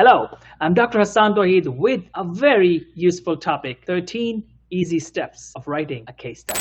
Hello, I'm Dr. Hassaan Tohid with a very useful topic, 13 easy steps of writing a case study.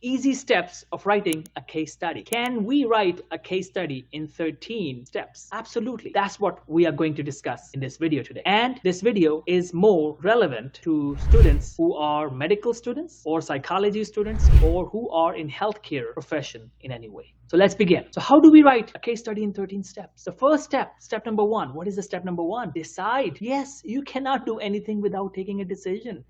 Easy steps of writing a case study. Can we write a case study in 13 steps? Absolutely. That's what we are going to discuss in this video today. And this video is more relevant to students who are medical students or psychology students or who are in healthcare profession in any way. So let's begin. So how do we write a case study in 13 steps? The first step number one. What is the step number one? Decide. Yes, you cannot do anything without taking a decision.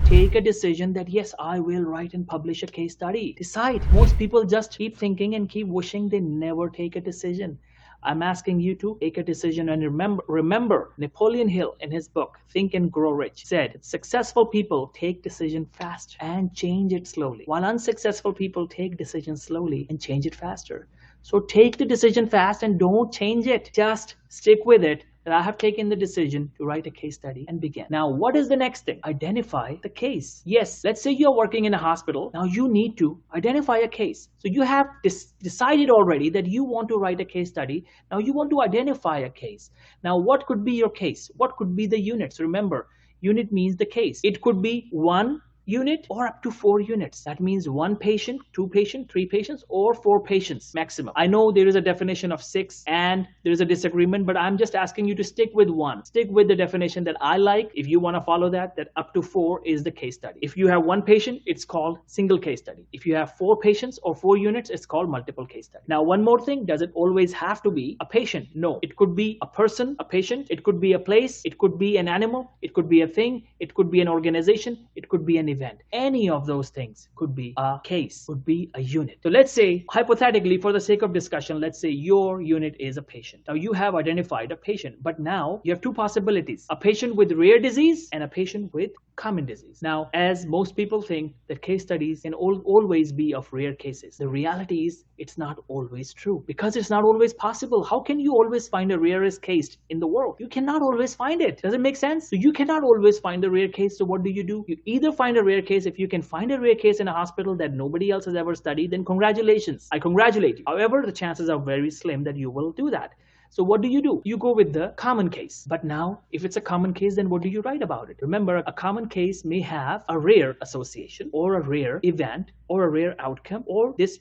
Take a decision that yes, I will write and publish a case study. Decide. Most people just keep thinking and keep wishing, they never take a decision. I'm asking you to take a decision and remember Napoleon Hill in his book, Think and Grow Rich, said successful people take decision fast and change it slowly, while unsuccessful people take decisions slowly and change it faster. So take the decision fast and don't change it. Just stick with it. I have taken the decision to write a case study and begin. Now, what is the next thing? Identify the case. Yes, let's say you're working in a hospital. Now you need to identify a case. So you have decided already that you want to write a case study. Now you want to identify a case. Now, what could be your case? What could be the units? Remember, unit means the case. It could be one unit or up to 4 units. That means 1 patient, 2 patients, 3 patients, or 4 patients maximum. I know there is a definition of 6 and there is a disagreement, but I'm just asking you to stick with 1. Stick with the definition that I like. If you want to follow that up to 4 is the case study. If you have 1 patient, it's called single case study. If you have 4 patients or 4 units, it's called multiple case study. Now, one more thing, does it always have to be a patient? No, it could be a person, a patient, it could be a place, it could be an animal, it could be a thing, it could be an organization, it could be an event. Any of those things could be a case, could be a unit. So let's say, hypothetically, for the sake of discussion, let's say your unit is a patient. Now you have identified a patient, but now you have 2 possibilities, a patient with rare disease and a patient with common disease. Now, as most people think that case studies can always be of rare cases, the reality is it's not always true because it's not always possible. How can you always find a rarest case in the world? You cannot always find it. Does it make sense? So you cannot always find a rare case. So what do? You either find a rare case. If you can find a rare case in a hospital that nobody else has ever studied, then congratulations. I congratulate you. However, the chances are very slim that you will do that. So what do? You go with the common case. But now, if it's a common case, then what do you write about it? Remember, a common case may have a rare association or a rare event or a rare outcome, or this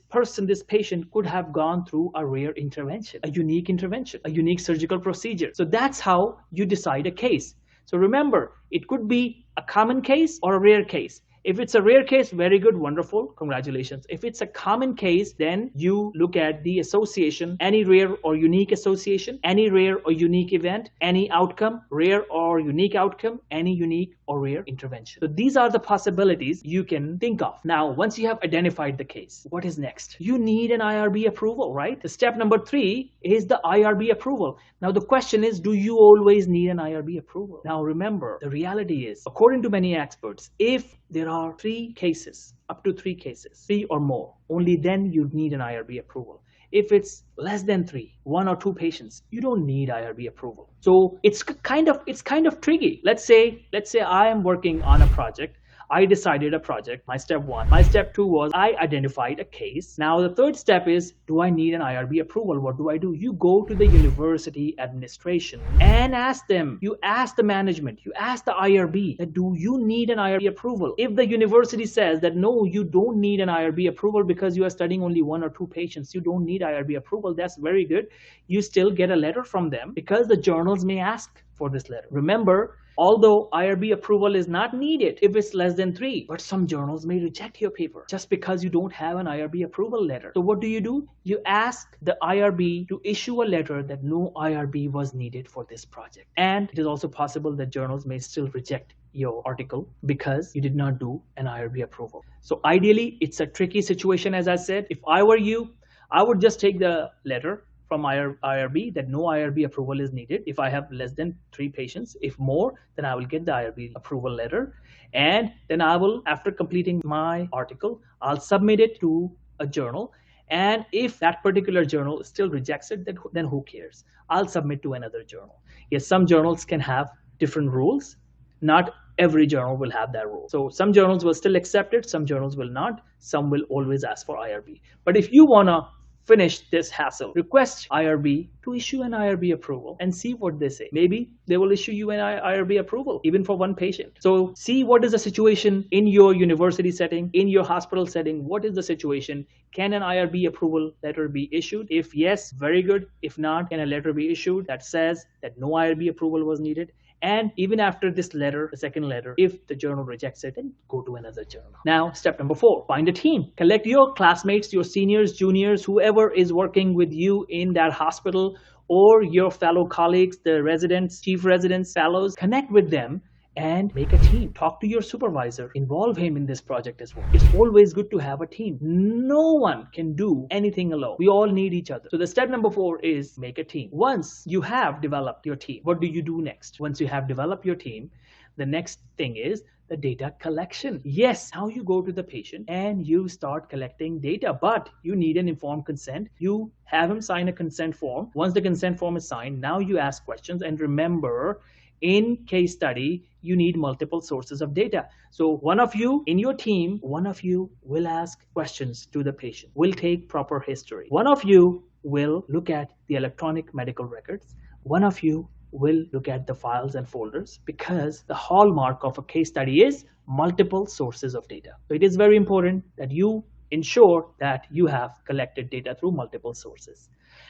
patient could have gone through a rare intervention, a unique surgical procedure. So that's how you decide a case. So remember, it could be a common case or a rare case. If it's a rare case, very good, wonderful, congratulations. If it's a common case, then you look at the association, any rare or unique association, any rare or unique event, any outcome, rare or unique outcome, any unique or rare intervention. So these are the possibilities you can think of. Now, once you have identified the case, what is next? You need an IRB approval, right? The step number 3 is the IRB approval. Now, the question is, do you always need an IRB approval? Now, remember, the reality is, according to many experts, if there are 3 cases, up to 3 cases, 3 or more, only then you need an IRB approval. If it's less than 3, 1 or 2 patients, you don't need IRB approval. So it's kind of tricky. Let's say I am working on a project. I decided a project, my step 1. My step 2 was I identified a case. Now the third step is, do I need an IRB approval? What do? You go to the university administration and ask them. You ask the management, you ask the IRB, that do you need an IRB approval? If the university says that no, you don't need an IRB approval because you are studying only 1 or 2 patients, you don't need IRB approval, that's very good. You still get a letter from them because the journals may ask for this letter. Remember, although IRB approval is not needed if it's less than 3, but some journals may reject your paper just because you don't have an IRB approval letter. So what do? You ask the IRB to issue a letter that no IRB was needed for this project. And it is also possible that journals may still reject your article because you did not do an IRB approval. So ideally, it's a tricky situation. As I said, if I were you, I would just take the letter from IRB that no IRB approval is needed if I have less than 3 patients. If more, then I will get the IRB approval letter. And then I will, after completing my article, I'll submit it to a journal. And if that particular journal still rejects it, then who cares? I'll submit to another journal. Yes, some journals can have different rules. Not every journal will have that rule. So some journals will still accept it, some journals will not, some will always ask for IRB. But if you want to finish this hassle, request IRB to issue an IRB approval and see what they say. Maybe they will issue you an IRB approval even for one patient. So see what is the situation in your university setting, in your hospital setting. What is the situation? Can an IRB approval letter be issued? If yes, very good. If not, can a letter be issued that says that no IRB approval was needed? And even after this letter, the second letter, if the journal rejects it, then go to another journal. Now, step number 4, find a team. Collect your classmates, your seniors, juniors, whoever is working with you in that hospital, or your fellow colleagues, the residents, chief residents, fellows. Connect with them and make a team. Talk to your supervisor. Involve him in this project as well. It's always good to have a team. No one can do anything alone. We all need each other. So the step number 4 is make a team. Once you have developed your team, what do you do next? Once you have developed your team, the next thing is the data collection. Yes, now you go to the patient and you start collecting data, but you need an informed consent. You have him sign a consent form. Once the consent form is signed, now you ask questions. And remember, in case study, you need multiple sources of data. So one of you in your team, one of you will ask questions to the patient, will take proper history. One of you will look at the electronic medical records. One of you will look at the files and folders, because the hallmark of a case study is multiple sources of data. So it is very important that you ensure that you have collected data through multiple sources.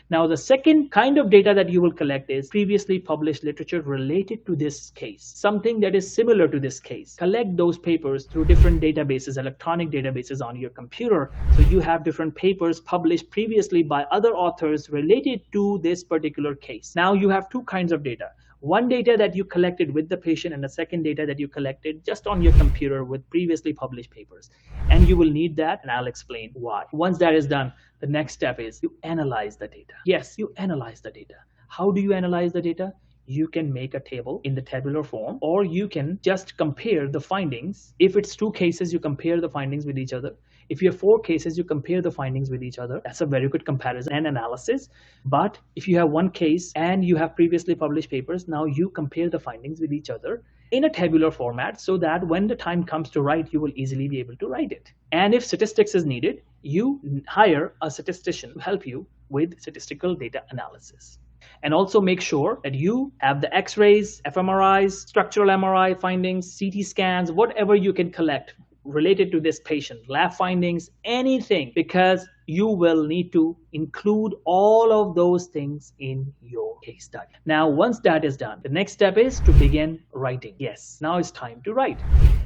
Now, the second kind of data that you will collect is previously published literature related to this case, something that is similar to this case. Collect those papers through different databases, electronic databases on your computer. So you have different papers published previously by other authors related to this particular case. Now you have two kinds of data. One data that you collected with the patient, and the second data that you collected just on your computer with previously published papers. And you will need that, and I'll explain why. Once that is done, the next step is you analyze the data. Yes, you analyze the data. How do you analyze the data? You can make a table in the tabular form, or you can just compare the findings. If it's 2 cases, you compare the findings with each other. If you have 4 cases, you compare the findings with each other. That's a very good comparison and analysis. But if you have 1 case and you have previously published papers, now you compare the findings with each other in a tabular format, so that when the time comes to write, you will easily be able to write it. And if statistics is needed, you hire a statistician to help you with statistical data analysis. And also make sure that you have the X-rays, fMRIs, structural MRI findings, CT scans, whatever you can collect related to this patient, lab findings, anything, because you will need to include all of those things in your case study. Now, once that is done, the next step is to begin writing. Yes, now it's time to write.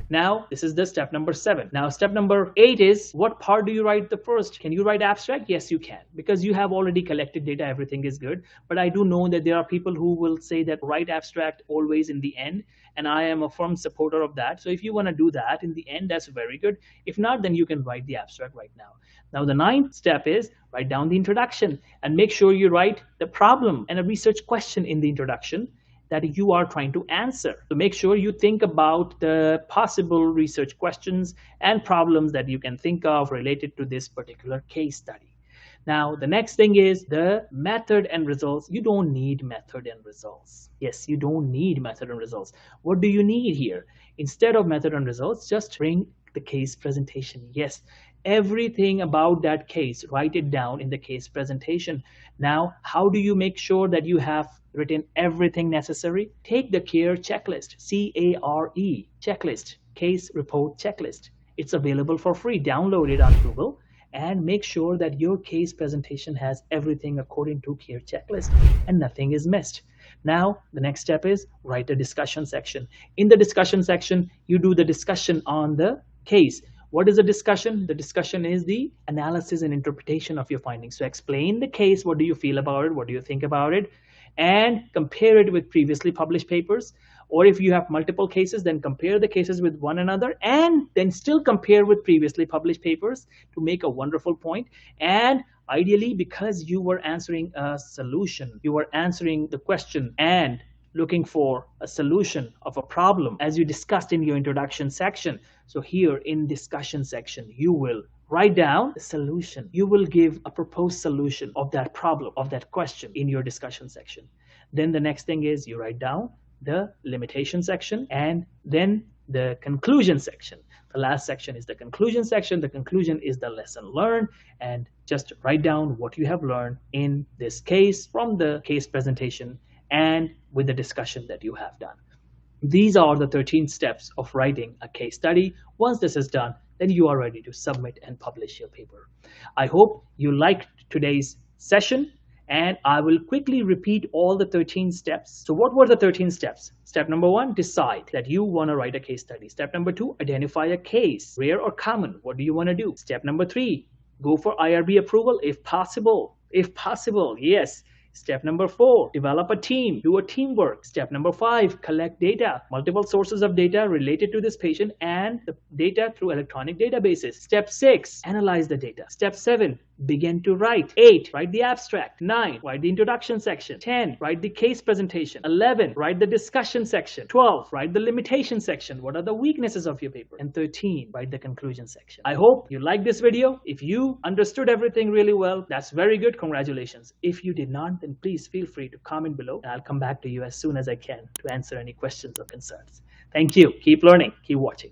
Now, this is the step number 7. Now, step number 8 is, what part do you write the first? Can you write abstract? Yes, you can, because you have already collected data, everything is good. But I do know that there are people who will say that write abstract always in the end, and I am a firm supporter of that. So if you want to do that in the end, that's very good. If not, then you can write the abstract right now. Now, the 9th step is write down the introduction, and make sure you write the problem and a research question in the introduction that you are trying to answer. So make sure you think about the possible research questions and problems that you can think of related to this particular case study. Now, the next thing is the method and results. You don't need method and results. Yes, you don't need method and results. What do you need here? Instead of method and results, just bring the case presentation. Yes, everything about that case, write it down in the case presentation. Now, how do you make sure that you have written everything necessary? Take the CARE checklist, C-A-R-E checklist, case report checklist. It's available for free. Download it on Google and make sure that your case presentation has everything according to CARE checklist and nothing is missed. Now, the next step is write a discussion section. In the discussion section, you do the discussion on the case. What is the discussion? The discussion is the analysis and interpretation of your findings. So explain the case. What do you feel about it? What do you think about it? And compare it with previously published papers. Or if you have multiple cases, then compare the cases with one another and then still compare with previously published papers to make a wonderful point. And ideally, because you were answering a solution, you were answering the question and looking for a solution of a problem, as you discussed in your introduction section. So here in discussion section, you will write down the solution. You will give a proposed solution of that problem, of that question in your discussion section. Then the next thing is you write down the limitation section, and then the conclusion section. The last section is the conclusion section. The conclusion is the lesson learned, and just write down what you have learned in this case from the case presentation and with the discussion that you have done. These are the 13 steps of writing a case study. Once this is done, then you are ready to submit and publish your paper. I hope you liked today's session, and I will quickly repeat all the 13 steps. So what were the 13 steps? Step number 1, decide that you want to write a case study. Step number 2, identify a case, rare or common. What do you want to do? Step number 3, go for IRB approval if possible. If possible, yes. Step number 4, develop a team, do a teamwork. Step number 5, collect data, multiple sources of data related to this patient and the data through electronic databases. Step 6, analyze the data. Step 7, begin to write. 8, write the abstract. 9, write the introduction section. 10, write the case presentation. 11, write the discussion section. 12, write the limitation section. What are the weaknesses of your paper? And 13, write the conclusion section. I hope you liked this video. If you understood everything really well, that's very good. Congratulations. If you did not, then please feel free to comment below, and I'll come back to you as soon as I can to answer any questions or concerns. Thank you. Keep learning. Keep watching.